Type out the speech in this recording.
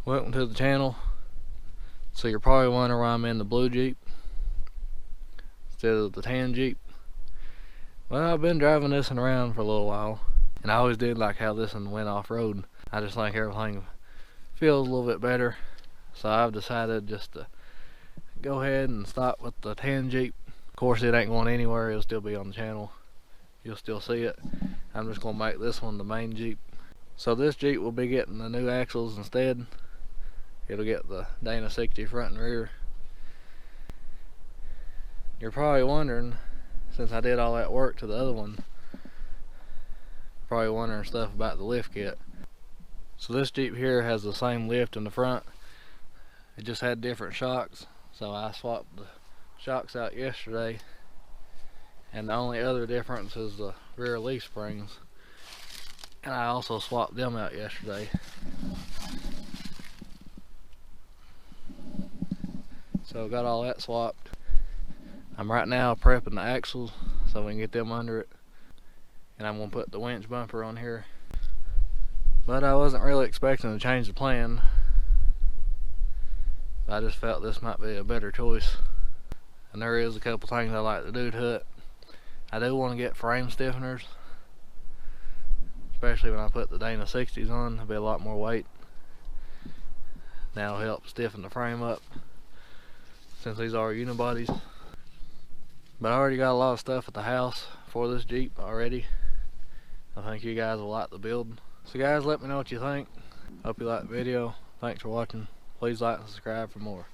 Welcome to the channel. So you're probably wondering why I'm in the blue Jeep instead of the tan Jeep. Well, I've been driving this one around for a little while, and I always did like how this one went off-road. I just think everything feels a little bit better, so I've decided just to go ahead and stop with the tan Jeep. Of course, it ain't going anywhere. It'll still be on the channel. You'll still see it. I'm just gonna make this one the main Jeep. So this Jeep will be getting the new axles instead. It'll get the Dana 60 front and rear. You're probably wondering, since I did all that work to the other one, probably wondering stuff about the lift kit. So this Jeep here has the same lift in the front. It just had different shocks, so I swapped the shocks out yesterday, and the only other difference is the rear leaf springs, and I also swapped them out yesterday. So got all that swapped. I'm right now prepping the axles so we can get them under it, and I'm gonna put the winch bumper on here. But I wasn't really expecting to change the plan. I just felt this might be a better choice, and there is a couple things I like to do to it. I do want to get frame stiffeners, especially when I put the Dana 60s on. There'll be a lot more weight. That'll help stiffen the frame up, since these are unibodies. But I already got a lot of stuff at the house for this Jeep already. I think you guys will like the build. So guys, let me know what you think. Hope you like the video. Thanks for watching. Please like and subscribe for more.